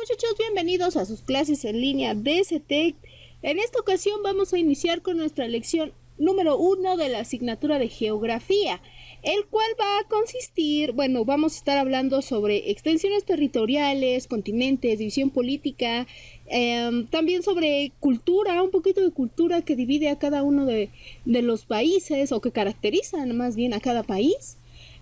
Muchachos, bienvenidos a sus clases en línea de CETEC. En esta ocasión vamos a iniciar con nuestra lección número 1 de la asignatura de Geografía, el cual va a consistir, vamos a estar hablando sobre extensiones territoriales, continentes, división política, también sobre cultura, un poquito de cultura que divide a cada uno de los países o que caracterizan más bien a cada país.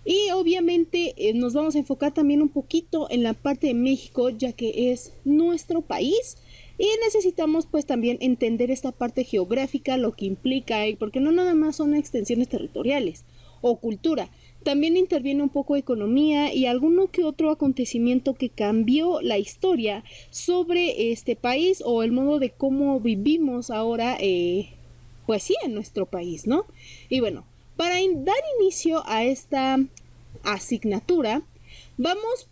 Y obviamente nos vamos a enfocar también un poquito en la parte de México, ya que es nuestro país y necesitamos pues también entender esta parte geográfica, lo que implica, porque no nada más son extensiones territoriales o cultura, también interviene un poco economía y alguno que otro acontecimiento que cambió la historia sobre este país o el modo de cómo vivimos ahora, pues sí, en nuestro país, ¿no? Y bueno, para dar inicio a esta asignatura, vamos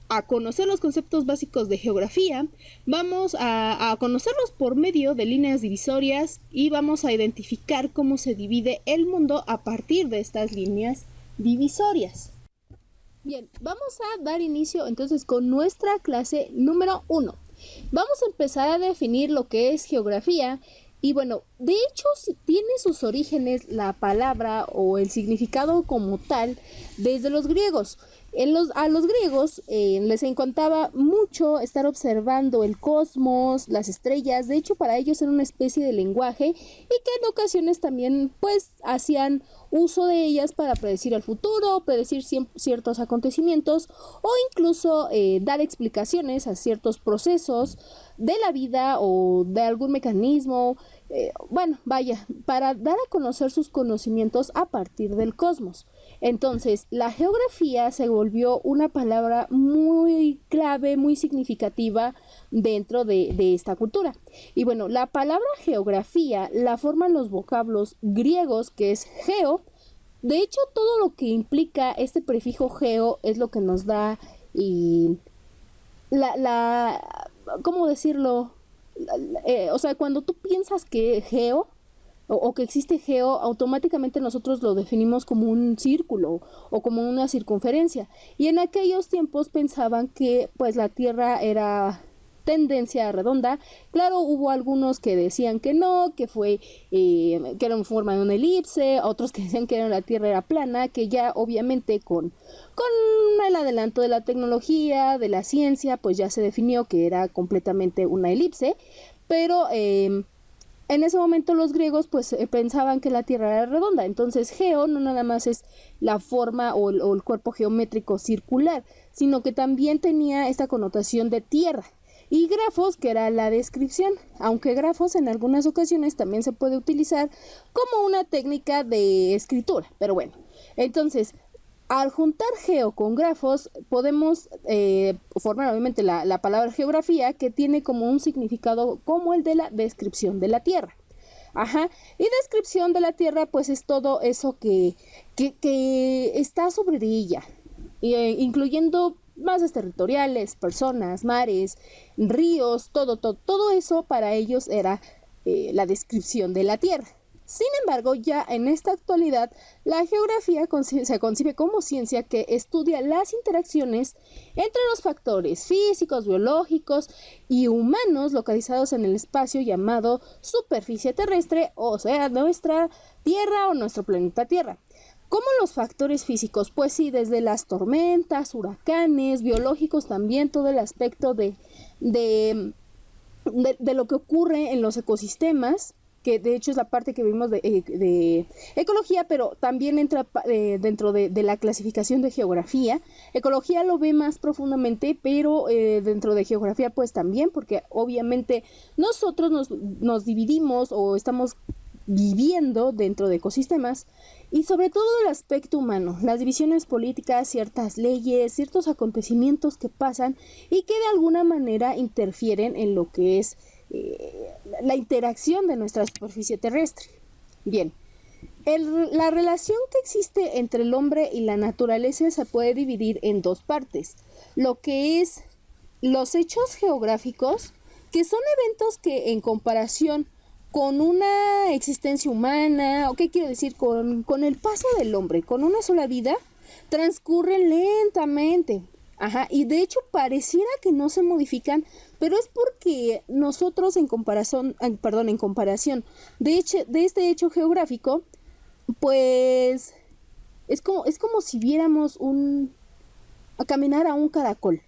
a conocer los conceptos básicos de geografía, vamos a conocerlos por medio de líneas divisorias y vamos a identificar cómo se divide el mundo a partir de estas líneas divisorias. Bien, vamos a dar inicio entonces con nuestra clase número 1. Vamos a empezar a definir lo que es geografía. Y bueno, de hecho tiene sus orígenes la palabra o el significado como tal desde los griegos. A los griegos les encantaba mucho estar observando el cosmos, las estrellas. De hecho, para ellos era una especie de lenguaje y que en ocasiones también pues hacían uso de ellas para predecir el futuro, predecir ciertos acontecimientos o incluso dar explicaciones a ciertos procesos de la vida o de algún mecanismo. Para dar a conocer sus conocimientos a partir del cosmos. Entonces, la geografía se volvió una palabra muy clave, muy significativa dentro de esta cultura. Y bueno, la palabra geografía la forman los vocablos griegos, que es geo. De hecho, todo lo que implica este prefijo geo es lo que nos da ¿cómo decirlo? Cuando tú piensas que geo o que existe geo, automáticamente nosotros lo definimos como un círculo o como una circunferencia. Y en aquellos tiempos pensaban que pues la Tierra era tendencia redonda. Claro, hubo algunos que decían que no, que era en forma de una elipse, otros que decían que la Tierra era plana, que ya obviamente con el adelanto de la tecnología, de la ciencia, pues ya se definió que era completamente una elipse, pero en ese momento los griegos pues pensaban que la Tierra era redonda. Entonces geo no nada más es la forma o el cuerpo geométrico circular, sino que también tenía esta connotación de tierra. Y grafos, que era la descripción, aunque grafos en algunas ocasiones también se puede utilizar como una técnica de escritura. Pero bueno, entonces al juntar geo con grafos podemos formar obviamente la palabra geografía, que tiene como un significado como el de la descripción de la Tierra. Y descripción de la Tierra pues es todo eso que está sobre ella, incluyendo masas territoriales, personas, mares, ríos, todo eso para ellos era la descripción de la Tierra. Sin embargo, ya en esta actualidad, la geografía se concibe como ciencia que estudia las interacciones entre los factores físicos, biológicos y humanos localizados en el espacio llamado superficie terrestre, o sea, nuestra Tierra o nuestro planeta Tierra. ¿Cómo los factores físicos? Pues sí, desde las tormentas, huracanes, biológicos también, todo el aspecto de lo que ocurre en los ecosistemas, que de hecho es la parte que vimos de ecología, pero también entra dentro de la clasificación de geografía. Ecología lo ve más profundamente, pero dentro de geografía pues también, porque obviamente nosotros nos dividimos o estamos viviendo dentro de ecosistemas, y sobre todo el aspecto humano, las divisiones políticas, ciertas leyes, ciertos acontecimientos que pasan y que de alguna manera interfieren en lo que es la interacción de nuestra superficie terrestre. Bien, la relación que existe entre el hombre y la naturaleza se puede dividir en dos partes: lo que es los hechos geográficos, que son eventos que en comparación con una existencia humana, o qué quiero decir, con el paso del hombre, con una sola vida, transcurren lentamente. Ajá, y de hecho pareciera que no se modifican, pero es porque nosotros en comparación, en comparación de este hecho geográfico, pues es como si viéramos a caminar a un caracol.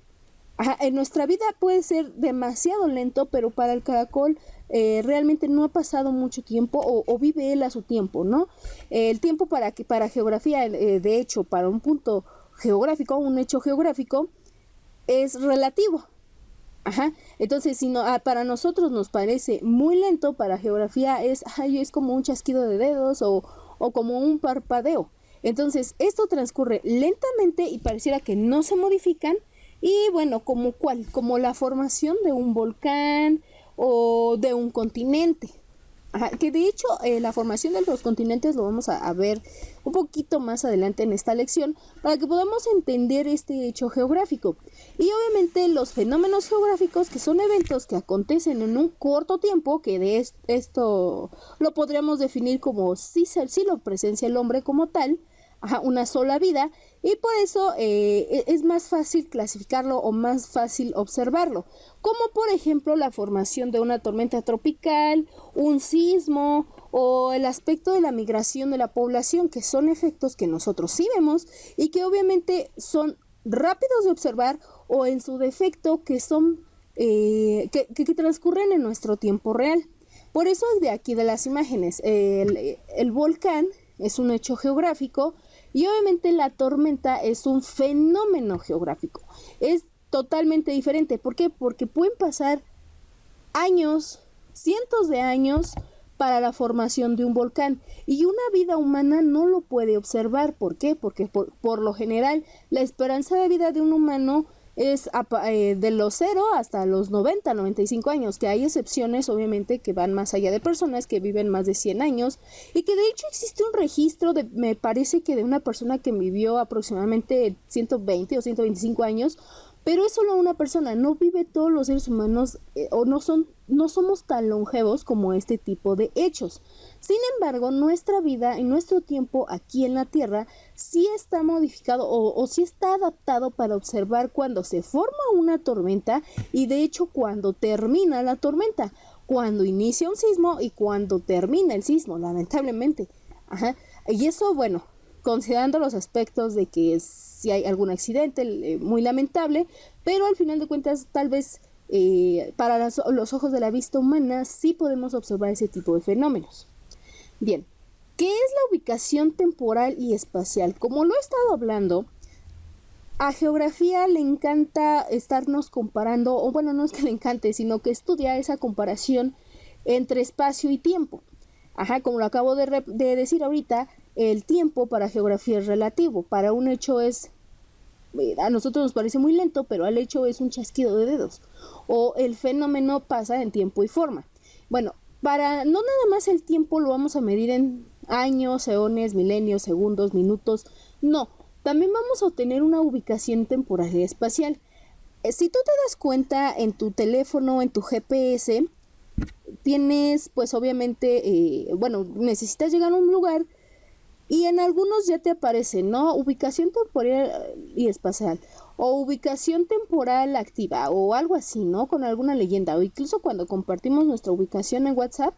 Ajá, en nuestra vida puede ser demasiado lento, pero para el caracol realmente no ha pasado mucho tiempo o vive él a su tiempo, ¿no? El tiempo para geografía, de hecho, para un punto geográfico, un hecho geográfico, es relativo. Ajá, entonces si no, para nosotros nos parece muy lento, para geografía es como un chasquido de dedos o como un parpadeo. Entonces esto transcurre lentamente y pareciera que no se modifican y bueno, como la formación de un volcán o de un continente. Ajá, que de hecho la formación de los continentes lo vamos a ver un poquito más adelante en esta lección para que podamos entender este hecho geográfico. Y obviamente los fenómenos geográficos, que son eventos que acontecen en un corto tiempo, que de esto lo podríamos definir como si lo presencia el hombre como tal, ajá, una sola vida, y por eso es más fácil clasificarlo o más fácil observarlo, como por ejemplo la formación de una tormenta tropical, un sismo o el aspecto de la migración de la población, que son efectos que nosotros sí vemos y que obviamente son rápidos de observar o en su defecto que son que transcurren en nuestro tiempo real. Por eso de aquí de las imágenes, el volcán es un hecho geográfico y obviamente la tormenta es un fenómeno geográfico. Es totalmente diferente. ¿Por qué? Porque pueden pasar años, cientos de años para la formación de un volcán y una vida humana no lo puede observar. ¿Por qué? Porque por lo general la esperanza de vida de un humano es de los 0 hasta los 90, 95 años, que hay excepciones obviamente que van más allá de personas que viven más de 100 años y que de hecho existe un registro me parece que de una persona que vivió aproximadamente 120 o 125 años, pero es solo una persona, no vive todos los seres humanos o no somos tan longevos como este tipo de hechos. Sin embargo, nuestra vida y nuestro tiempo aquí en la Tierra sí está modificado o sí está adaptado para observar cuando se forma una tormenta y de hecho cuando termina la tormenta, cuando inicia un sismo y cuando termina el sismo, lamentablemente. Ajá. Y eso, bueno, considerando los aspectos de que si hay algún accidente muy lamentable, pero al final de cuentas tal vez para los ojos de la vista humana sí podemos observar ese tipo de fenómenos. Bien, ¿qué es la ubicación temporal y espacial? Como lo he estado hablando, a geografía le encanta estarnos comparando, o bueno, no es que le encante, sino que estudia esa comparación entre espacio y tiempo. Ajá, como lo acabo de decir ahorita, el tiempo para geografía es relativo. Para un hecho a nosotros nos parece muy lento, pero al hecho es un chasquido de dedos. O el fenómeno pasa en tiempo y forma. Bueno, para no nada más el tiempo lo vamos a medir en años, eones, milenios, segundos, minutos. No, también vamos a obtener una ubicación temporal y espacial. Si tú te das cuenta en tu teléfono, en tu GPS, tienes pues obviamente, necesitas llegar a un lugar y en algunos ya te aparece, ¿no? Ubicación temporal y espacial o ubicación temporal activa o algo así, ¿no? Con alguna leyenda o incluso cuando compartimos nuestra ubicación en WhatsApp,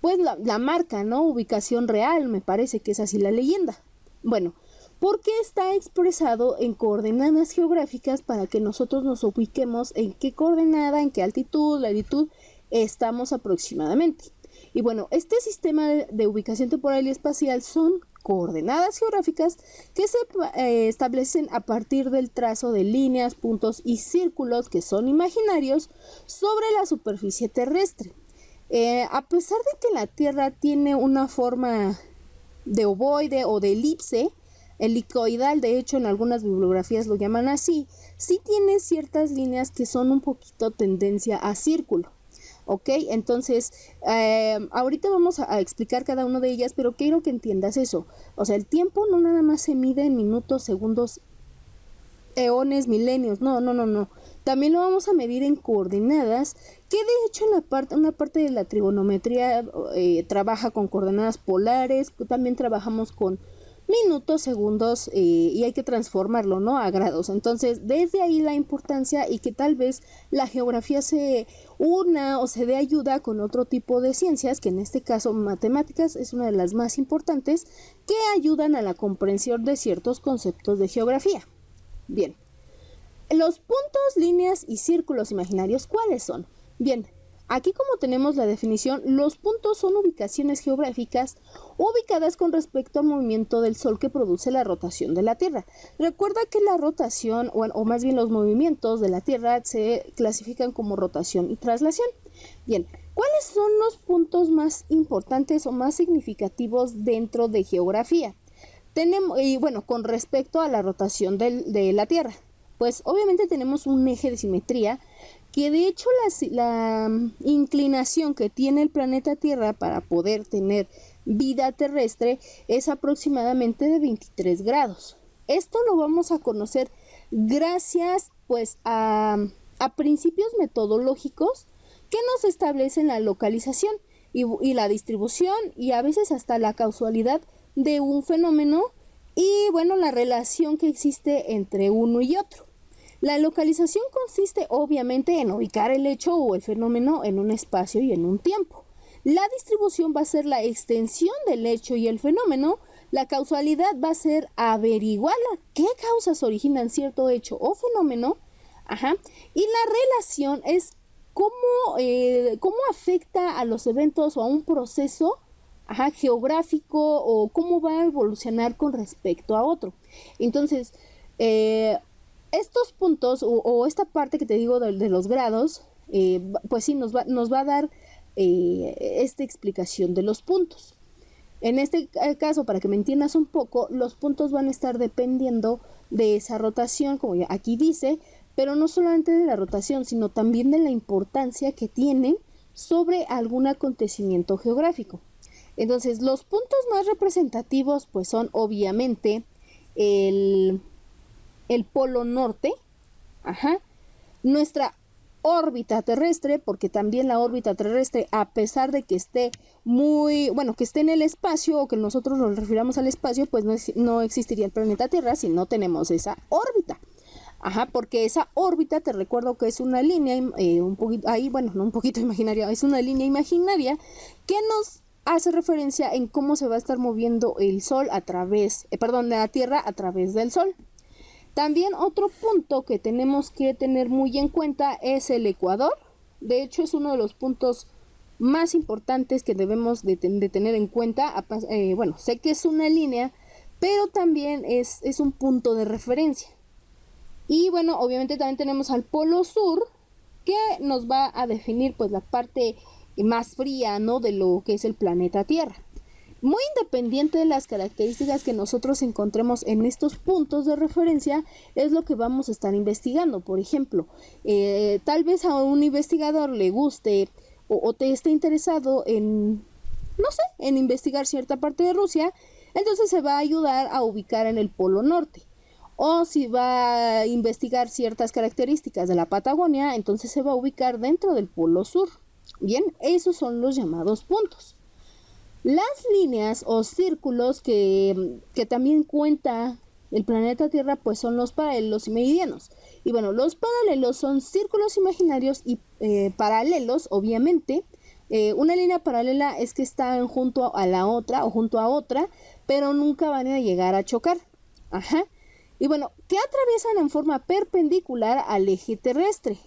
pues la marca, ¿no? Ubicación real, me parece que es así la leyenda. Bueno, porque está expresado en coordenadas geográficas para que nosotros nos ubiquemos en qué coordenada, en qué altitud, latitud estamos aproximadamente. Y bueno, este sistema de ubicación temporal y espacial son coordenadas geográficas que se establecen a partir del trazo de líneas, puntos y círculos que son imaginarios sobre la superficie terrestre. A pesar de que la Tierra tiene una forma de ovoide o de elipse, helicoidal, de hecho en algunas bibliografías lo llaman así, sí tiene ciertas líneas que son un poquito tendencia a círculo. ¿Ok? Entonces, ahorita vamos a explicar cada una de ellas, pero quiero que entiendas eso. O sea, el tiempo no nada más se mide en minutos, segundos, eones, milenios. No. También lo vamos a medir en coordenadas, que de hecho una parte de la trigonometría trabaja con coordenadas polares, también trabajamos con minutos, segundos, y hay que transformarlo, ¿no?, a grados. Entonces, desde ahí la importancia y que tal vez la geografía se una o se dé ayuda con otro tipo de ciencias, que en este caso matemáticas es una de las más importantes, que ayudan a la comprensión de ciertos conceptos de geografía. Bien, los puntos, líneas y círculos imaginarios, ¿cuáles son? Bien, aquí como tenemos la definición, los puntos son ubicaciones geográficas ubicadas con respecto al movimiento del Sol que produce la rotación de la Tierra. Recuerda que la rotación, o más bien los movimientos de la Tierra, se clasifican como rotación y traslación. Bien, ¿cuáles son los puntos más importantes o más significativos dentro de geografía? Y bueno, con respecto a la rotación de la Tierra, pues obviamente tenemos un eje de simetría, que de hecho la inclinación que tiene el planeta Tierra para poder tener vida terrestre es aproximadamente de 23 grados. Esto lo vamos a conocer gracias pues a principios metodológicos que nos establecen la localización y la distribución y a veces hasta la causalidad de un fenómeno y bueno, la relación que existe entre uno y otro. La localización consiste obviamente en ubicar el hecho o el fenómeno en un espacio y en un tiempo. La distribución va a ser la extensión del hecho y el fenómeno. La causalidad va a ser averiguar qué causas originan cierto hecho o fenómeno. Y la relación es cómo afecta a los eventos o a un proceso geográfico o cómo va a evolucionar con respecto a otro. Entonces, estos puntos o esta parte que te digo de los grados, pues sí, nos va a dar esta explicación de los puntos. En este caso, para que me entiendas un poco, los puntos van a estar dependiendo de esa rotación, como ya aquí dice, pero no solamente de la rotación, sino también de la importancia que tienen sobre algún acontecimiento geográfico. Entonces, los puntos más representativos pues son obviamente el polo norte, nuestra órbita terrestre, porque también la órbita terrestre, a pesar de que esté que esté en el espacio o que nosotros nos refiramos al espacio, pues no existiría el planeta Tierra si no tenemos esa órbita. Porque esa órbita, te recuerdo que es una línea un poquito, no un poquito imaginaria, es una línea imaginaria que nos hace referencia en cómo se va a estar moviendo el Sol de la Tierra a través del Sol. También otro punto que tenemos que tener muy en cuenta es el ecuador. De hecho, es uno de los puntos más importantes que debemos de tener en cuenta. Sé que es una línea, pero también es un punto de referencia. Y bueno, obviamente también tenemos al polo sur, que nos va a definir pues la parte más fría, ¿no?, de lo que es el planeta Tierra. Muy independiente de las características que nosotros encontremos en estos puntos de referencia, es lo que vamos a estar investigando. Por ejemplo, tal vez a un investigador le guste o te esté interesado en investigar cierta parte de Rusia, entonces se va a ayudar a ubicar en el polo norte. O si va a investigar ciertas características de la Patagonia, entonces se va a ubicar dentro del polo sur. Bien, esos son los llamados puntos. Las líneas o círculos que también cuenta el planeta Tierra, pues son los paralelos y meridianos. Y bueno, los paralelos son círculos imaginarios y paralelos, obviamente. Una línea paralela es que están junto a la otra o junto a otra, pero nunca van a llegar a chocar. Y bueno, que atraviesan en forma perpendicular al eje terrestre.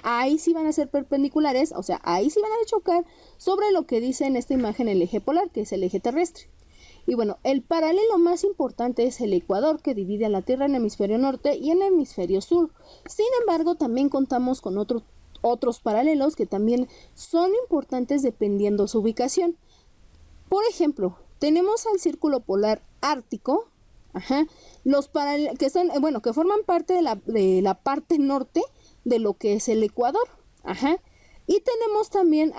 Ahí sí van a ser perpendiculares, o sea, ahí sí van a chocar sobre lo que dice en esta imagen el eje polar, que es el eje terrestre. Y bueno, el paralelo más importante es el ecuador, que divide a la Tierra en hemisferio norte y en hemisferio sur. Sin embargo, también contamos con otros paralelos que también son importantes dependiendo su ubicación. Por ejemplo, tenemos al círculo polar ártico, los paralelos que forman parte de la parte norte de lo que es el ecuador. Y tenemos también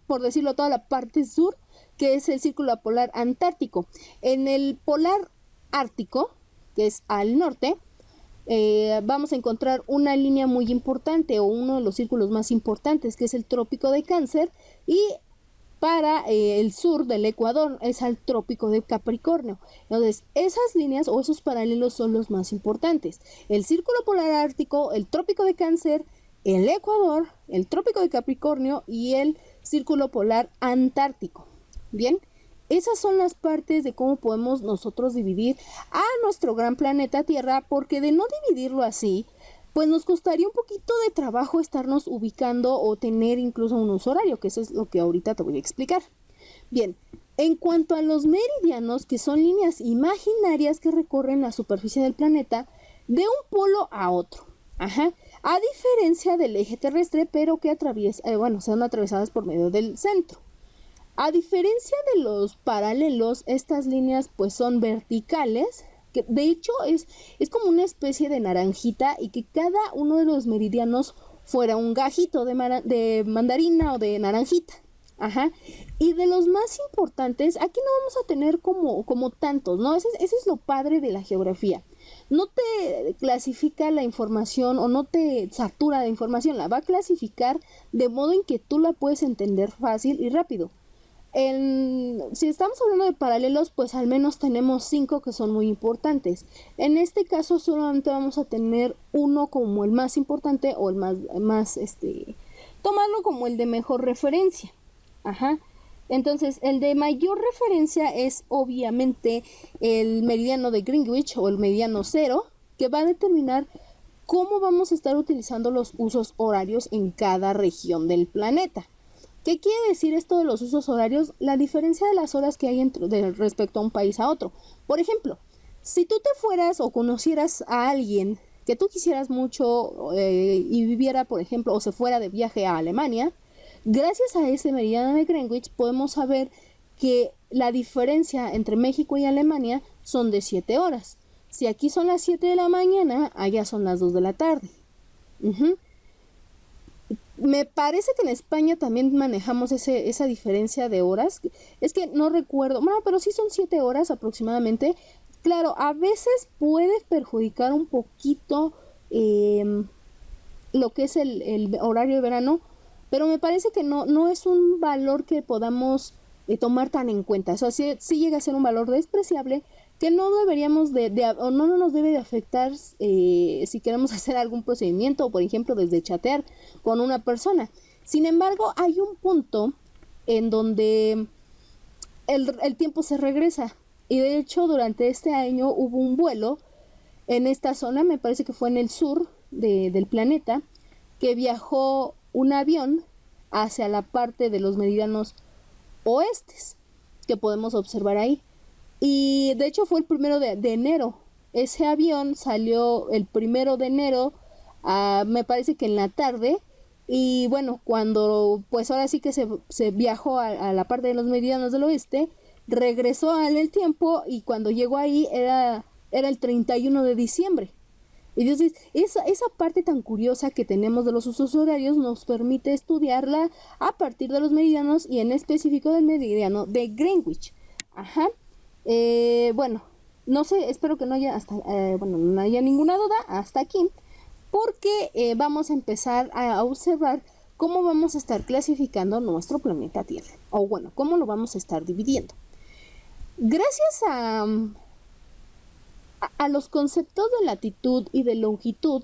por decirlo, toda la parte sur, que es el círculo polar antártico. En el polar ártico, que es al norte, vamos a encontrar una línea muy importante o uno de los círculos más importantes, que es el trópico de Cáncer, y para el sur del Ecuador, es al trópico de Capricornio. Entonces, esas líneas o esos paralelos son los más importantes. El círculo polar ártico, el trópico de Cáncer, el Ecuador, el trópico de Capricornio y el círculo polar antártico. Bien, esas son las partes de cómo podemos nosotros dividir a nuestro gran planeta Tierra, porque de no dividirlo así, pues nos costaría un poquito de trabajo estarnos ubicando o tener incluso un uso horario, que eso es lo que ahorita te voy a explicar. Bien, en cuanto a los meridianos, que son líneas imaginarias que recorren la superficie del planeta de un polo a otro. A diferencia del eje terrestre, pero que son atravesadas por medio del centro. A diferencia de los paralelos, estas líneas pues son verticales, que de hecho es como una especie de naranjita, y que cada uno de los meridianos fuera un gajito de mandarina o de naranjita. Y de los más importantes, aquí no vamos a tener como tantos, ¿no? Ese es lo padre de la geografía. No te clasifica la información o no te satura de información, la va a clasificar de modo en que tú la puedes entender fácil y rápido. Si estamos hablando de paralelos, pues al menos tenemos 5 que son muy importantes. En este caso solamente vamos a tener uno como el más importante, o el más tomarlo como el de mejor referencia. Entonces, el de mayor referencia es obviamente el meridiano de Greenwich o el meridiano 0, que va a determinar cómo vamos a estar utilizando los usos horarios en cada región del planeta. ¿Qué quiere decir esto de los usos horarios? La diferencia de las horas que hay respecto a un país a otro. Por ejemplo, si tú te fueras o conocieras a alguien que tú quisieras mucho y viviera, por ejemplo, o se fuera de viaje a Alemania, gracias a ese meridiano de Greenwich podemos saber que la diferencia entre México y Alemania son de 7 horas. Si aquí son las 7 de la mañana, allá son las 2 de la tarde. Me parece que en España también manejamos esa diferencia de horas. Es que no recuerdo, bueno, pero sí son 7 horas aproximadamente. Claro, a veces puede perjudicar un poquito lo que es el horario de verano, pero me parece que no es un valor que podamos tomar tan en cuenta. O sea, sí llega a ser un valor despreciable, que no deberíamos o no nos debe de afectar si queremos hacer algún procedimiento, o por ejemplo desde chatear con una persona. Sin embargo, hay un punto en donde el tiempo se regresa, y de hecho durante este año hubo un vuelo en esta zona, me parece que fue en el sur del planeta, que viajó un avión hacia la parte de los meridianos oestes que podemos observar ahí. Y de hecho fue el 1 de enero. Ese avión salió el 1 de enero, me parece que en la tarde. Y bueno, cuando pues ahora sí que se viajó a la parte de los meridianos del oeste, regresó en el tiempo, y cuando llegó ahí era el 31 de diciembre. Entonces, esa parte tan curiosa que tenemos de los usos horarios nos permite estudiarla a partir de los meridianos, y en específico del meridiano de Greenwich. Bueno, no sé, espero que no haya no haya ninguna duda hasta aquí, porque vamos a empezar a observar cómo vamos a estar clasificando nuestro planeta Tierra, o bueno, cómo lo vamos a estar dividiendo. Gracias a los conceptos de latitud y de longitud,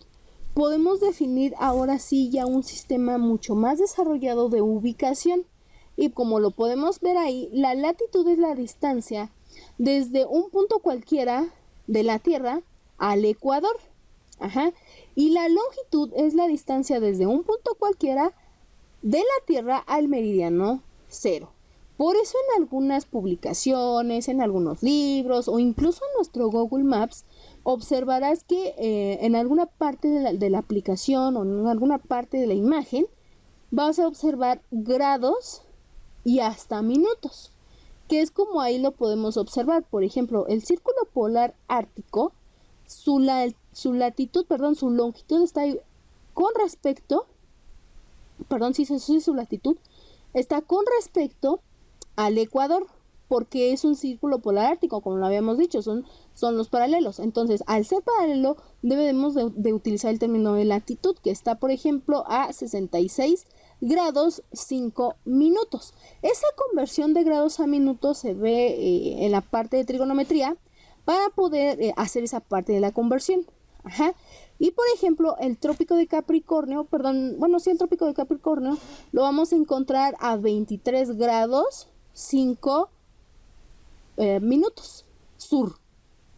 podemos definir ahora sí ya un sistema mucho más desarrollado de ubicación. Y como lo podemos ver ahí, la latitud es la distancia desde un punto cualquiera de la Tierra al Ecuador. Y la longitud es la distancia desde un punto cualquiera de la Tierra al meridiano 0. Por eso en algunas publicaciones, en algunos libros o incluso en nuestro Google Maps, observarás que en alguna parte de la aplicación o en alguna parte de la imagen vas a observar grados y hasta minutos, que es como ahí lo podemos observar. Por ejemplo, el círculo polar ártico, su longitud está ahí con respecto, su latitud está con respecto al Ecuador, porque es un círculo polar ártico, como lo habíamos dicho, son los paralelos. Entonces, al ser paralelo, debemos de utilizar el término de latitud, que está, por ejemplo, a 66 grados 5 minutos. Esa conversión de grados a minutos se ve en la parte de trigonometría para poder hacer esa parte de la conversión. Ajá. Y por ejemplo, el trópico de Capricornio, el trópico de Capricornio lo vamos a encontrar a 23 grados 5 minutos sur.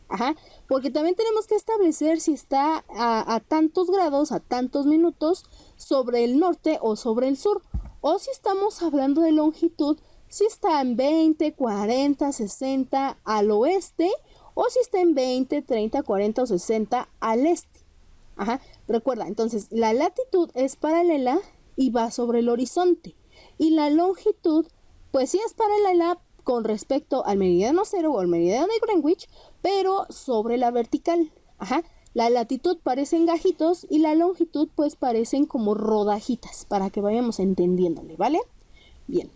Ajá, porque también tenemos que establecer si está a tantos grados, a tantos minutos sobre el norte o sobre el sur. O si estamos hablando de longitud, si está en 20, 40, 60 al oeste, o si está en 20, 30, 40 o 60 al este. Ajá, recuerda, entonces la latitud es paralela y va sobre el horizonte. Y la longitud, pues sí es paralela con respecto al meridiano cero o al meridiano de Greenwich, pero sobre la vertical. Ajá. La latitud parecen gajitos y la longitud pues parecen como rodajitas, para que vayamos entendiéndole, ¿vale? Bien.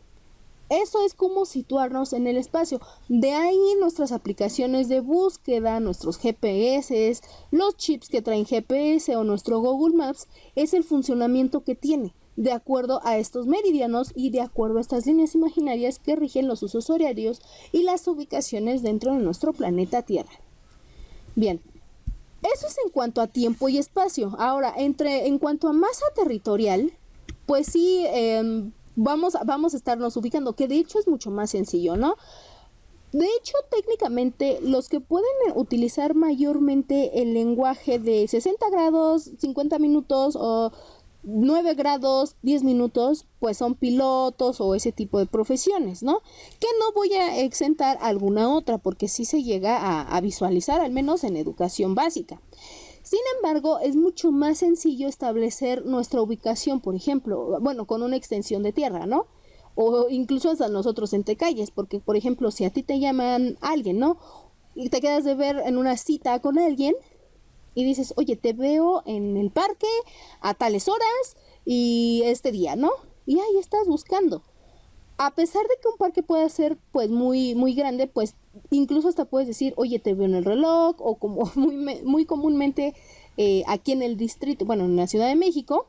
Eso es como situarnos en el espacio. De ahí nuestras aplicaciones de búsqueda, nuestros GPS, los chips que traen GPS o nuestro Google Maps, es el funcionamiento que tiene, de acuerdo a estos meridianos y de acuerdo a estas líneas imaginarias que rigen los usos horarios y las ubicaciones dentro de nuestro planeta Tierra. Bien, eso es en cuanto a tiempo y espacio. Ahora, en cuanto a masa territorial, pues sí, vamos a estarnos ubicando, que de hecho es mucho más sencillo, ¿no? De hecho, técnicamente, los que pueden utilizar mayormente el lenguaje de 60 grados, 50 minutos o 9 grados, 10 minutos, pues son pilotos o ese tipo de profesiones, ¿no? Que no voy a exentar alguna otra, porque sí se llega a visualizar, al menos en educación básica. Sin embargo, es mucho más sencillo establecer nuestra ubicación, por ejemplo, con una extensión de tierra, ¿no? O incluso hasta nosotros entre calles, porque, por ejemplo, si a ti te llaman alguien, ¿no? Y te quedas de ver en una cita con alguien y dices, oye, te veo en el parque a tales horas y este día, ¿no? Y ahí estás buscando. A pesar de que un parque pueda ser pues muy, muy grande, pues incluso hasta puedes decir, oye, te veo en el reloj, o como muy comúnmente aquí en el distrito, en la Ciudad de México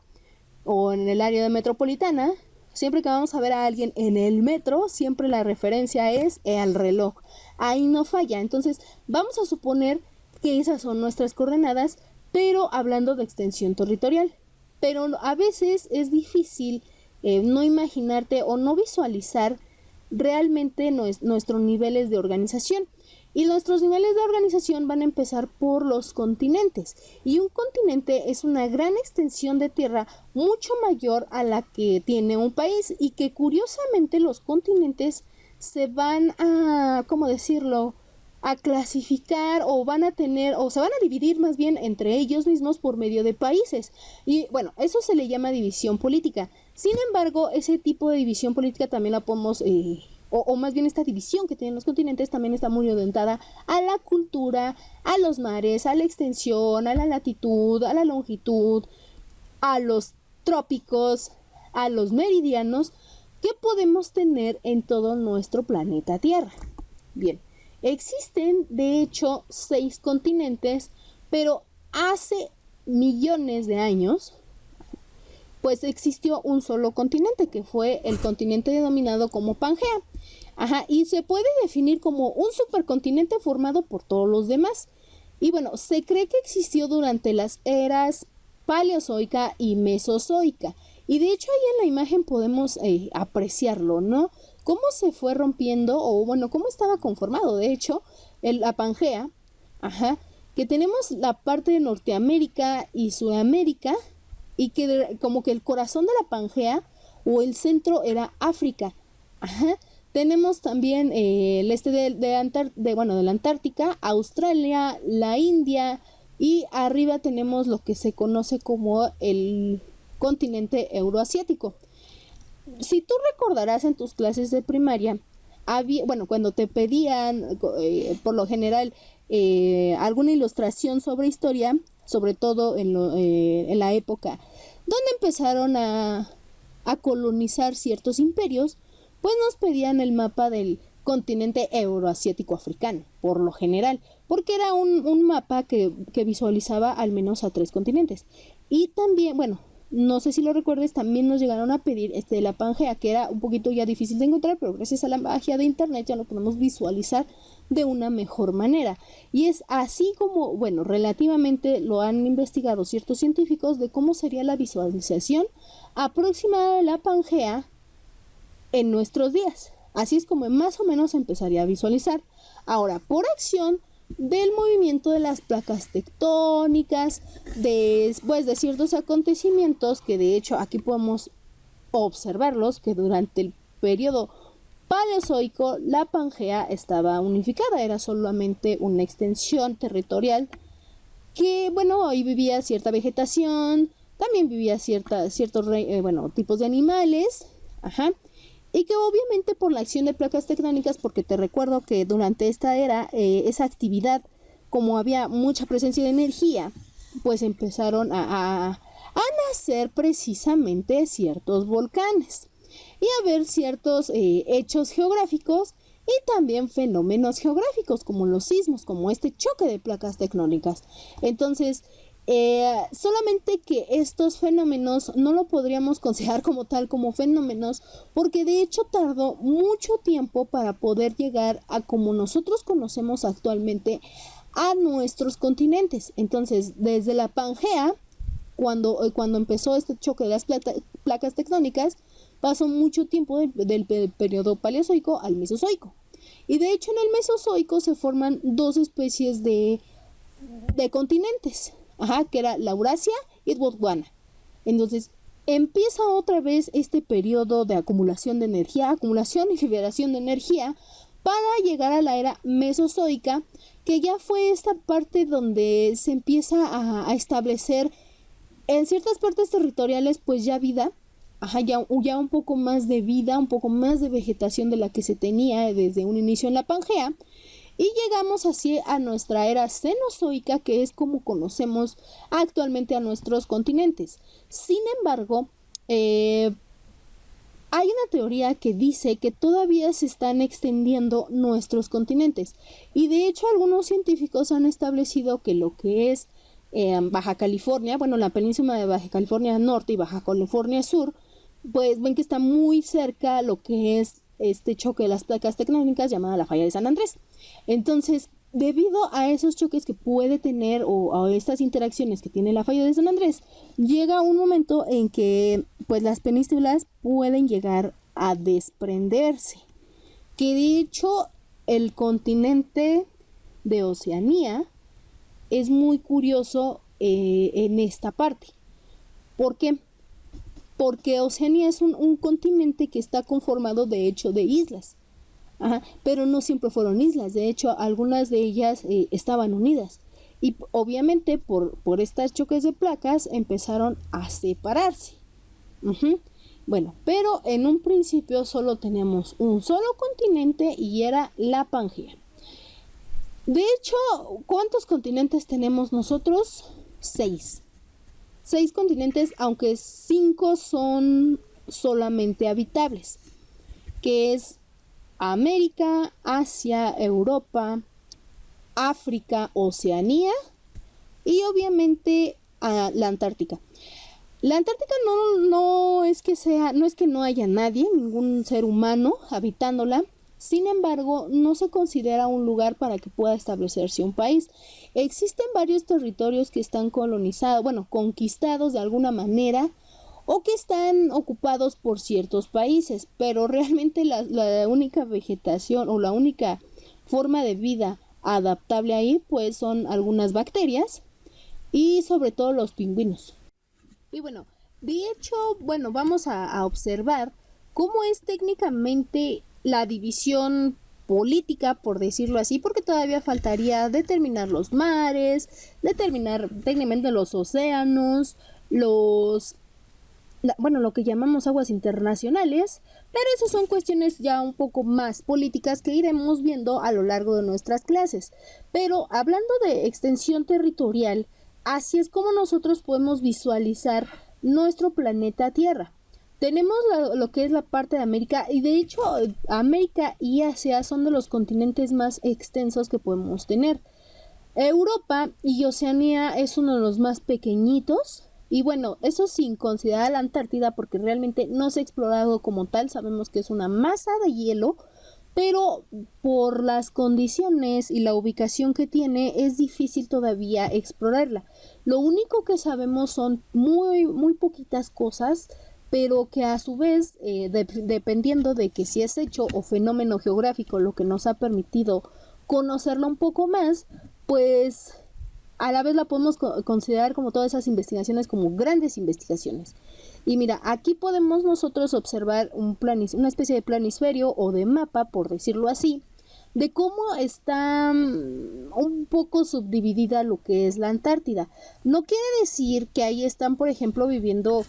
o en el área metropolitana, siempre que vamos a ver a alguien en el metro, siempre la referencia es al reloj. Ahí no falla. Entonces, vamos a suponer que esas son nuestras coordenadas, pero hablando de extensión territorial. Pero a veces es difícil no imaginarte o no visualizar realmente nuestros niveles de organización. Y nuestros niveles de organización van a empezar por los continentes. Y un continente es una gran extensión de tierra mucho mayor a la que tiene un país, y que curiosamente los continentes se van a, ¿cómo decirlo?, a clasificar o van a tener, o se van a dividir más bien entre ellos mismos por medio de países. Y eso se le llama división política. Sin embargo, ese tipo de división política también la podemos, o más bien esta división que tienen los continentes también está muy orientada a la cultura, a los mares, a la extensión, a la latitud, a la longitud, a los trópicos, a los meridianos que podemos tener en todo nuestro planeta Tierra. Bien. Existen, de hecho, 6 continentes, pero hace millones de años, pues existió un solo continente, que fue el continente denominado como Pangea. Ajá, y se puede definir como un supercontinente formado por todos los demás. Y se cree que existió durante las eras paleozoica y mesozoica. Y de hecho ahí en la imagen podemos apreciarlo, ¿no? Cómo se fue rompiendo, o cómo estaba conformado, de hecho, la Pangea, que tenemos la parte de Norteamérica y Sudamérica, y que como que el corazón de la Pangea, o el centro, era África. Tenemos también el este de la Antártica, Australia, la India, y arriba tenemos lo que se conoce como el continente euroasiático. Si tú recordarás en tus clases de primaria, cuando te pedían, por lo general, alguna ilustración sobre historia, sobre todo en la época donde empezaron a colonizar ciertos imperios, pues nos pedían el mapa del continente euroasiático africano, por lo general, porque era un mapa que visualizaba al menos a 3 continentes. Y también, no sé si lo recuerdes, también nos llegaron a pedir de la Pangea, que era un poquito ya difícil de encontrar, pero gracias a la magia de internet ya lo podemos visualizar de una mejor manera. Y es así como, bueno, relativamente lo han investigado ciertos científicos de cómo sería la visualización aproximada de la Pangea en nuestros días. Así es como más o menos empezaría a visualizar. Ahora, por acción del movimiento de las placas tectónicas, de ciertos acontecimientos que de hecho aquí podemos observarlos, que durante el periodo Paleozoico la Pangea estaba unificada, era solamente una extensión territorial que, bueno, ahí vivía cierta vegetación, también vivía ciertos tipos de animales, y que obviamente por la acción de placas tectónicas, porque te recuerdo que durante esta era, esa actividad, como había mucha presencia de energía, pues empezaron a nacer precisamente ciertos volcanes y a haber ciertos hechos geográficos y también fenómenos geográficos como los sismos, como este choque de placas tectónicas. Entonces, solamente que estos fenómenos no lo podríamos considerar como tal, como fenómenos, porque de hecho tardó mucho tiempo para poder llegar a como nosotros conocemos actualmente a nuestros continentes. Entonces, desde la Pangea, cuando empezó este choque de las placas tectónicas, pasó mucho tiempo del periodo Paleozoico al Mesozoico. Y de hecho en el Mesozoico se forman dos especies de continentes, que era la Eurasia y Gondwana. Entonces empieza otra vez este periodo de acumulación de energía, acumulación y liberación de energía, para llegar a la era Mesozoica, que ya fue esta parte donde se empieza a establecer en ciertas partes territoriales pues ya vida, ya un poco más de vida, un poco más de vegetación de la que se tenía desde un inicio en la Pangea. Y llegamos así a nuestra era cenozoica, que es como conocemos actualmente a nuestros continentes. Sin embargo, hay una teoría que dice que todavía se están extendiendo nuestros continentes. Y de hecho algunos científicos han establecido que lo que es Baja California, la península de Baja California Norte y Baja California Sur, pues ven que está muy cerca lo que es este choque de las placas tectónicas llamada la falla de San Andrés. Entonces, debido a esos choques que puede tener o a estas interacciones que tiene la falla de San Andrés, llega un momento en que pues las penínsulas pueden llegar a desprenderse. Que de hecho el continente de Oceanía es muy curioso en esta parte. ¿Por qué? Porque Oceanía es un continente que está conformado de hecho de islas, pero no siempre fueron islas. De hecho algunas de ellas estaban unidas y obviamente por estos choques de placas empezaron a separarse. Bueno, pero en un principio solo tenemos un solo continente y era la Pangea. De hecho, ¿cuántos continentes tenemos nosotros? 6. 6 continentes, aunque 5 son solamente habitables, que es América, Asia, Europa, África, Oceanía y obviamente la Antártica. La Antártica no es que no haya nadie, ningún ser humano habitándola. Sin embargo, no se considera un lugar para que pueda establecerse un país. Existen varios territorios que están conquistados de alguna manera o que están ocupados por ciertos países, pero realmente la única vegetación o la única forma de vida adaptable ahí pues son algunas bacterias y sobre todo los pingüinos. Y de hecho, vamos a observar cómo es técnicamente la división política, por decirlo así, porque todavía faltaría determinar los mares, determinar técnicamente los océanos, lo que llamamos aguas internacionales, pero eso son cuestiones ya un poco más políticas que iremos viendo a lo largo de nuestras clases. Pero hablando de extensión territorial, así es como nosotros podemos visualizar nuestro planeta Tierra. Tenemos lo que es la parte de América, y de hecho América y Asia son de los continentes más extensos que podemos tener. Europa y Oceanía es uno de los más pequeñitos, Y bueno, eso sin considerar la Antártida porque realmente no se ha explorado como tal, sabemos que es una masa de hielo, pero por las condiciones y la ubicación que tiene es difícil todavía explorarla. Lo único que sabemos son muy poquitas cosas, pero que a su vez, dependiendo de que si es hecho o fenómeno geográfico lo que nos ha permitido conocerla un poco más, pues a la vez la podemos considerar como todas esas investigaciones como grandes investigaciones. Y mira, aquí podemos nosotros observar una especie de planisferio o de mapa, por decirlo así, de cómo está un poco subdividida lo que es la Antártida. No quiere decir que ahí están, por ejemplo, viviendo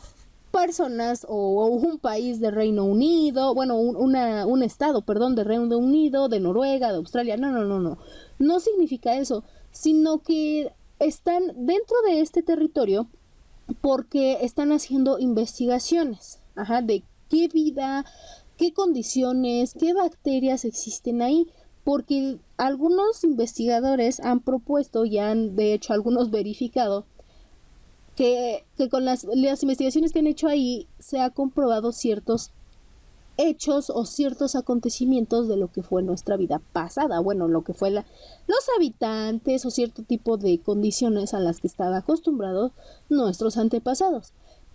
personas o un país de Reino Unido, bueno, un estado, perdón, de Reino Unido, de Noruega, de Australia. No. No significa eso, sino que están dentro de este territorio porque están haciendo investigaciones, de qué vida, qué condiciones, qué bacterias existen ahí, porque algunos investigadores han propuesto y han de hecho algunos verificado que con las investigaciones que han hecho ahí se ha comprobado ciertos hechos o ciertos acontecimientos de lo que fue nuestra vida pasada, bueno, lo que fue los habitantes o cierto tipo de condiciones a las que estaban acostumbrados nuestros antepasados.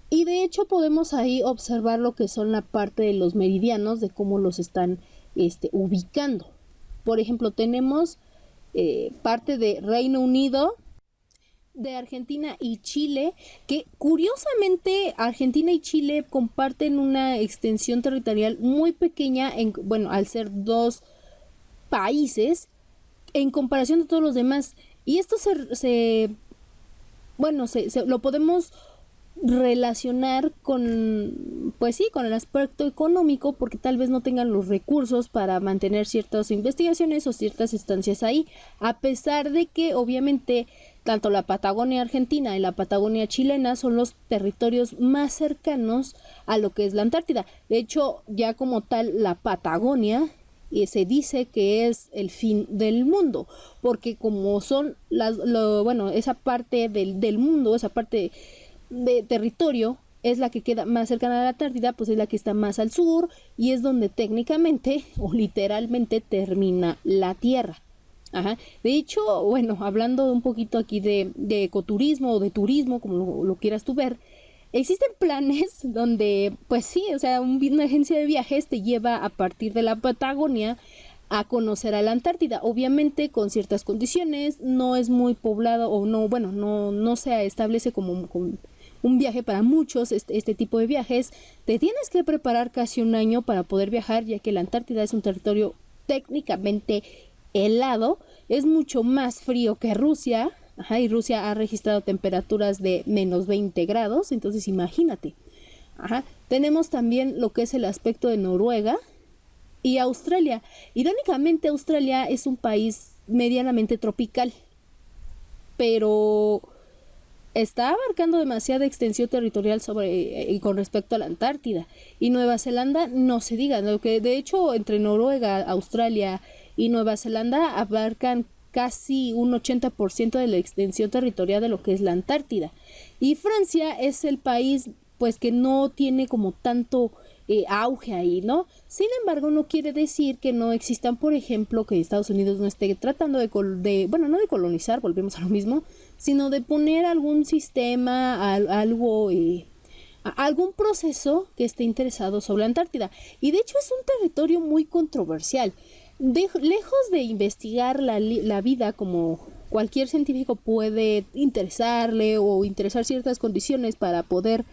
Y de hecho podemos ahí observar lo que son la parte de los meridianos, de cómo los están ubicando. Por ejemplo, tenemos parte de Reino Unido, de Argentina y Chile, que curiosamente Argentina y Chile comparten una extensión territorial muy pequeña, al ser dos países en comparación de todos los demás. Y esto lo podemos relacionar con, pues sí, con el aspecto económico, porque tal vez no tengan los recursos para mantener ciertas investigaciones o ciertas estancias ahí, a pesar de que obviamente tanto la Patagonia argentina y la Patagonia chilena son los territorios más cercanos a lo que es la Antártida. De hecho, ya como tal, la Patagonia se dice que es el fin del mundo, porque como son esa parte del mundo, esa parte de territorio es la que queda más cercana a la Antártida, pues es la que está más al sur y es donde técnicamente o literalmente termina la Tierra. De hecho, hablando un poquito aquí de ecoturismo o de turismo, como lo quieras tú ver, existen planes donde, pues sí, o sea, una agencia de viajes te lleva a partir de la Patagonia a conocer a la Antártida, obviamente con ciertas condiciones, no es muy poblado o no se establece como un viaje para muchos, este tipo de viajes, te tienes que preparar casi un año para poder viajar, ya que la Antártida es un territorio técnicamente helado, es mucho más frío que Rusia, y Rusia ha registrado temperaturas de menos 20 grados, entonces imagínate. Tenemos también lo que es el aspecto de Noruega y Australia. Irónicamente, Australia es un país medianamente tropical, pero está abarcando demasiada extensión territorial con respecto a la Antártida. Y Nueva Zelanda no se diga, lo que de hecho entre Noruega, Australia y Nueva Zelanda abarcan casi un 80% de la extensión territorial de lo que es la Antártida. Y Francia es el país pues que no tiene como tanto auge ahí, ¿no? Sin embargo, no quiere decir que no existan, por ejemplo, que Estados Unidos no esté tratando no de colonizar, volvemos a lo mismo, sino de poner algún sistema, algún proceso que esté interesado sobre la Antártida. Y de hecho es un territorio muy controversial. Lejos de investigar la vida como cualquier científico puede interesarle o interesar ciertas condiciones para poder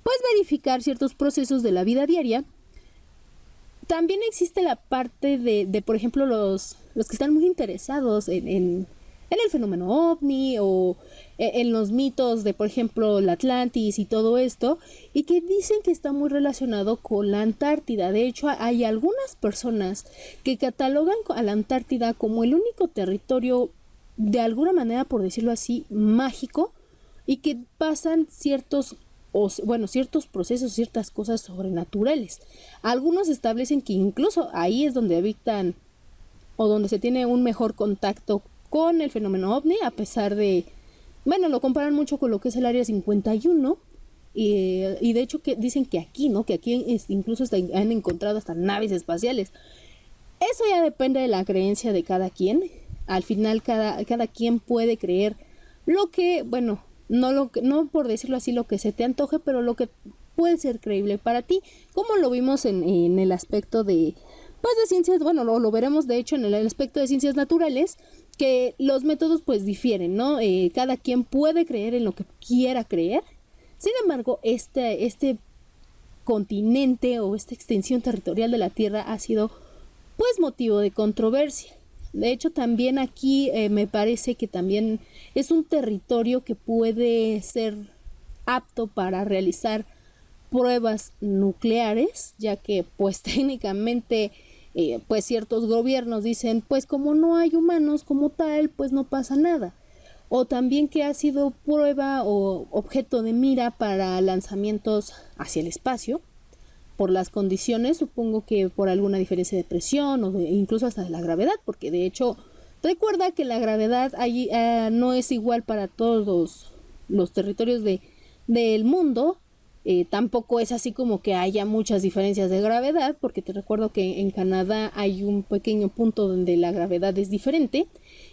pues verificar ciertos procesos de la vida diaria, también existe la parte de por ejemplo, los que están muy interesados en el fenómeno ovni o en los mitos de, por ejemplo, la Atlantis y todo esto, y que dicen que está muy relacionado con la Antártida. De hecho, hay algunas personas que catalogan a la Antártida como el único territorio, de alguna manera, por decirlo así, mágico, y que pasan ciertos procesos, ciertas cosas sobrenaturales. Algunos establecen que incluso ahí es donde habitan o donde se tiene un mejor contacto con el fenómeno ovni, a pesar de bueno, lo comparan mucho con lo que es el Área 51, y de hecho que dicen que aquí, ¿no? Que aquí incluso han encontrado hasta naves espaciales. Eso ya depende de la creencia de cada quien. Al final cada quien puede creer lo que, bueno, no por decirlo así lo que se te antoje, pero lo que puede ser creíble para ti, como lo vimos en el aspecto de, pues, de ciencias, bueno, lo veremos de hecho en el aspecto de ciencias naturales, que los métodos pues difieren, ¿no? Cada quien puede creer en lo que quiera creer. Sin embargo, este continente o esta extensión territorial de la Tierra ha sido pues motivo de controversia. De hecho, también aquí me parece que también es un territorio que puede ser apto para realizar pruebas nucleares, ya que pues técnicamente pues ciertos gobiernos dicen pues como no hay humanos como tal, pues no pasa nada. O también que ha sido prueba o objeto de mira para lanzamientos hacia el espacio, por las condiciones, supongo que por alguna diferencia de presión o incluso hasta de la gravedad, porque de hecho recuerda que la gravedad allí no es igual para todos los territorios del mundo. Tampoco es así como que haya muchas diferencias de gravedad, porque te recuerdo que en Canadá hay un pequeño punto donde la gravedad es diferente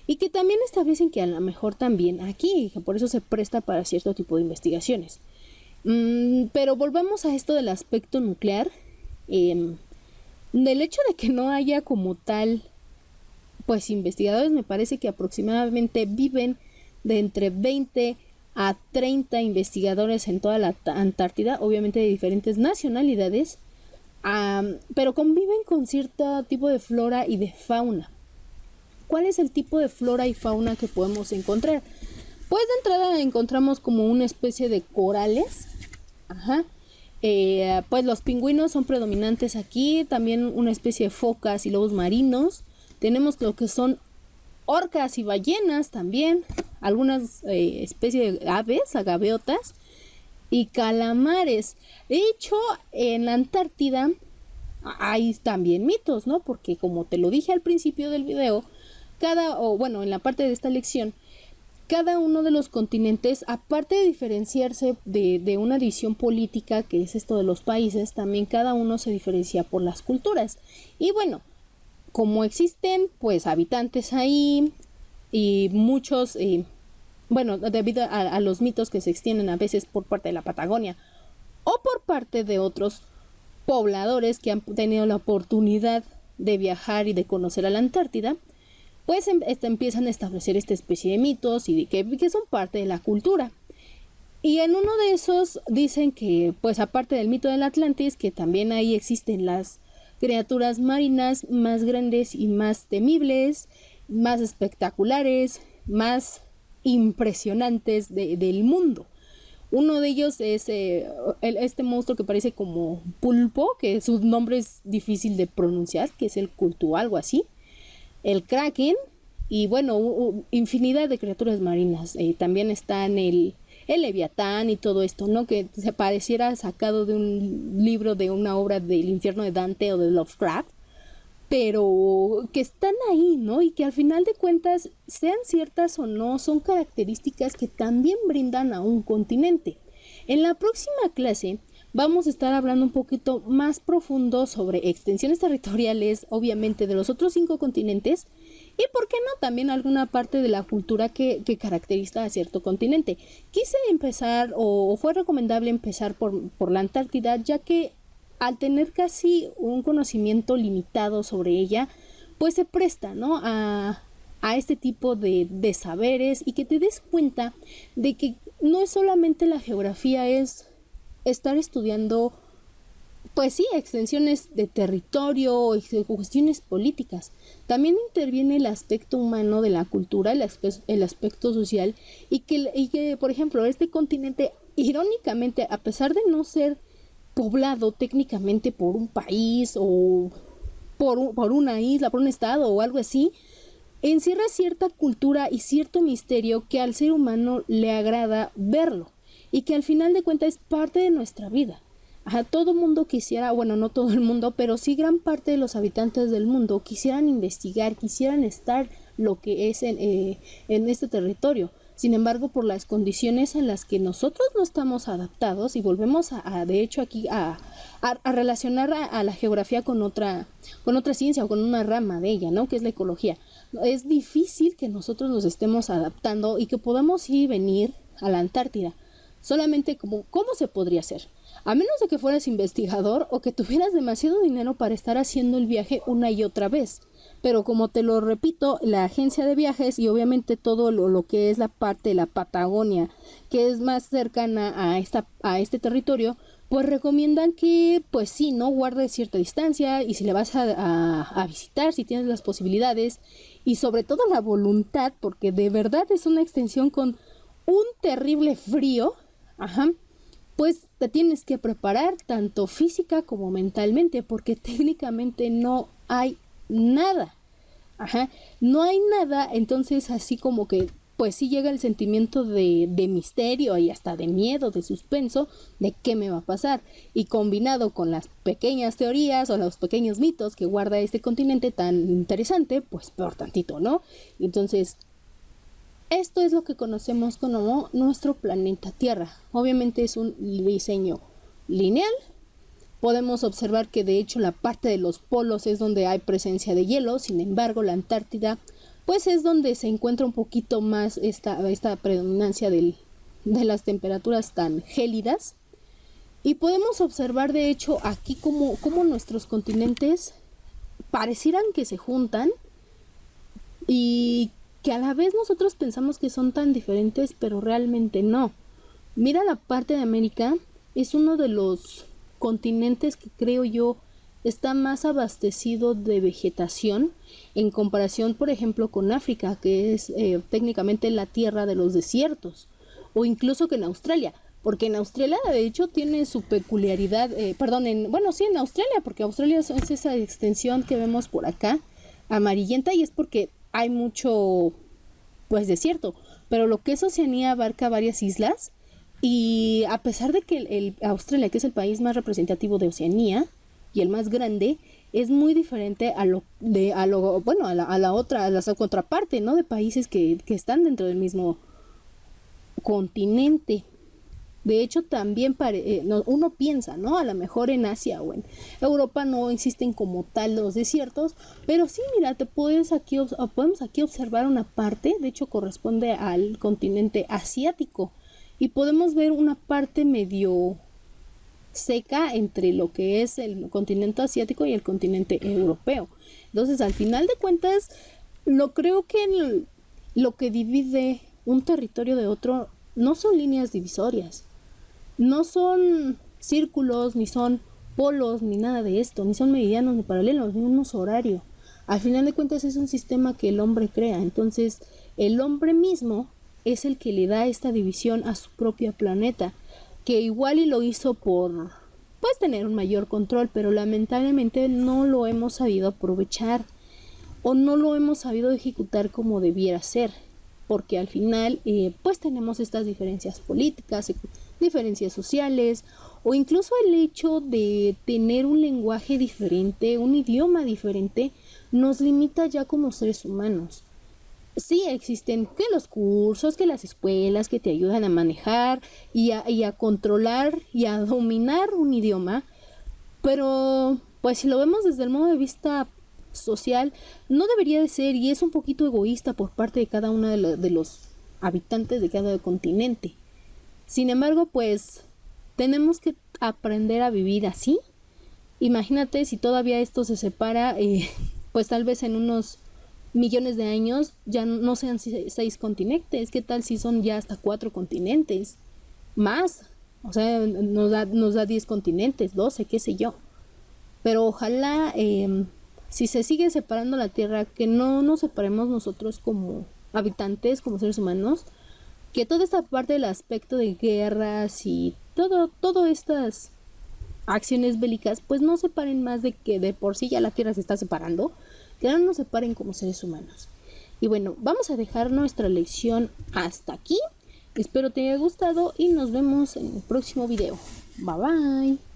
y que también establecen que a lo mejor también aquí, que por eso se presta para cierto tipo de investigaciones. Pero volvamos a esto del aspecto nuclear. Del hecho de que no haya como tal pues investigadores, me parece que aproximadamente viven de entre 20 a 30 investigadores en toda la Antártida, obviamente de diferentes nacionalidades, pero conviven con cierto tipo de flora y de fauna. ¿Cuál es el tipo de flora y fauna que podemos encontrar? Pues de entrada encontramos como una especie de corales. Pues los pingüinos son predominantes aquí, también una especie de focas y lobos marinos. Tenemos lo que son orcas y ballenas también, algunas especies de aves, agaviotas y calamares. De hecho, en la Antártida hay también mitos, ¿no? Porque como te lo dije al principio del video, en la parte de esta lección, cada uno de los continentes, aparte de diferenciarse de una división política, que es esto de los países, también cada uno se diferencia por las culturas. Y bueno, como existen pues habitantes ahí y muchos, debido a los mitos que se extienden a veces por parte de la Patagonia o por parte de otros pobladores que han tenido la oportunidad de viajar y de conocer a la Antártida, pues empiezan a establecer esta especie de mitos y que son parte de la cultura. Y en uno de esos dicen que, pues aparte del mito del Atlantis, que también ahí existen las criaturas marinas más grandes y más temibles, más espectaculares, más impresionantes del mundo. Uno de ellos es este monstruo que parece como pulpo, que su nombre es difícil de pronunciar, que es el Kultu, algo así. El kraken y bueno, infinidad de criaturas marinas. También están el leviatán y todo esto, ¿no? Que se pareciera sacado de un libro, de una obra del infierno de Dante o de Lovecraft, pero que están ahí, ¿no? Y que al final de cuentas, sean ciertas o no, son características que también brindan a un continente. En la próxima clase vamos a estar hablando un poquito más profundo sobre extensiones territoriales, obviamente de los otros 5 continentes, y por qué no también alguna parte de la cultura que caracteriza a cierto continente. Quise empezar, o fue recomendable empezar por la Antártida, ya que al tener casi un conocimiento limitado sobre ella, pues se presta, ¿no? a este tipo de saberes, y que te des cuenta de que no es solamente la geografía, es estar estudiando, pues sí, extensiones de territorio y cuestiones políticas. También interviene el aspecto humano de la cultura, el aspecto social, y que, por ejemplo, este continente, irónicamente, a pesar de no ser poblado técnicamente por un país o por una isla, por un estado o algo así, encierra cierta cultura y cierto misterio que al ser humano le agrada verlo, y que al final de cuentas es parte de nuestra vida. Todo mundo quisiera, bueno, no todo el mundo, pero sí gran parte de los habitantes del mundo quisieran investigar, quisieran estar lo que es en este territorio. Sin embargo, por las condiciones en las que nosotros no estamos adaptados y volvemos de hecho aquí a relacionar a la geografía con otra ciencia o con una rama de ella, ¿no? Que es la ecología. Es difícil que nosotros nos estemos adaptando y que podamos ir y venir a la Antártida. Solamente ¿cómo se podría hacer? A menos de que fueras investigador o que tuvieras demasiado dinero para estar haciendo el viaje una y otra vez. Pero como te lo repito, la agencia de viajes y obviamente todo lo que es la parte de la Patagonia, que es más cercana a este territorio, pues recomiendan que, pues sí, ¿no? Guardes cierta distancia y si le vas a visitar, si tienes las posibilidades y sobre todo la voluntad, porque de verdad es una extensión con un terrible frío, pues te tienes que preparar tanto física como mentalmente, porque técnicamente no hay nada. No hay nada, entonces así como que pues sí llega el sentimiento de misterio y hasta de miedo, de suspenso, de qué me va a pasar. Y combinado con las pequeñas teorías o los pequeños mitos que guarda este continente tan interesante, pues peor tantito, ¿no? Entonces, esto es lo que conocemos como nuestro planeta Tierra. Obviamente es un diseño lineal. Podemos observar que de hecho la parte de los polos es donde hay presencia de hielo, sin embargo la Antártida pues es donde se encuentra un poquito más esta predominancia de las temperaturas tan gélidas. Y podemos observar de hecho aquí como nuestros continentes parecieran que se juntan y que a la vez nosotros pensamos que son tan diferentes, pero realmente no. Mira, la parte de América es uno de los continentes que creo yo está más abastecido de vegetación en comparación, por ejemplo, con África, que es técnicamente la tierra de los desiertos, o incluso que en Australia, porque en Australia de hecho tiene su peculiaridad, en Australia, porque Australia es esa extensión que vemos por acá, amarillenta, y es porque hay mucho, pues, desierto, pero lo que es Oceanía abarca varias islas. Y a pesar de que el Australia, que es el país más representativo de Oceanía y el más grande, es muy diferente a la contraparte, ¿no? De países que están dentro del mismo continente. De hecho, también uno piensa, ¿no? A lo mejor en Asia o en Europa no existen como tal los desiertos, pero sí, mira, podemos aquí observar una parte, de hecho corresponde al continente asiático. Y podemos ver una parte medio seca entre lo que es el continente asiático y el continente europeo. Entonces, al final de cuentas, creo que lo que divide un territorio de otro no son líneas divisorias, no son círculos, ni son polos, ni nada de esto, ni son meridianos, ni paralelos, ni un uso horario. Al final de cuentas es un sistema que el hombre crea. Entonces, el hombre mismo es el que le da esta división a su propio planeta, que igual y lo hizo por pues tener un mayor control, pero lamentablemente no lo hemos sabido aprovechar o no lo hemos sabido ejecutar como debiera ser, porque al final pues tenemos estas diferencias políticas, diferencias sociales, o incluso el hecho de tener un lenguaje diferente, un idioma diferente, nos limita ya como seres humanos. Sí, existen que los cursos, que las escuelas que te ayudan a manejar y a controlar y a dominar un idioma, pero pues si lo vemos desde el modo de vista social, no debería de ser, y es un poquito egoísta por parte de cada uno de los habitantes de cada continente. Sin embargo, pues tenemos que aprender a vivir así. Imagínate si todavía esto se separa, pues tal vez en unos millones de años ya no sean 6 continentes. ¿Qué tal si son ya hasta 4 continentes? Más, o sea, nos da 10 continentes, 12, qué sé yo. Pero ojalá, si se sigue separando la Tierra, que no nos separemos nosotros como habitantes, como seres humanos, que toda esta parte del aspecto de guerras y todo estas acciones bélicas, pues no separen más de que de por sí ya la Tierra se está separando, que no nos separen como seres humanos. Y bueno, vamos a dejar nuestra lección hasta aquí. Espero te haya gustado y nos vemos en el próximo video. Bye bye.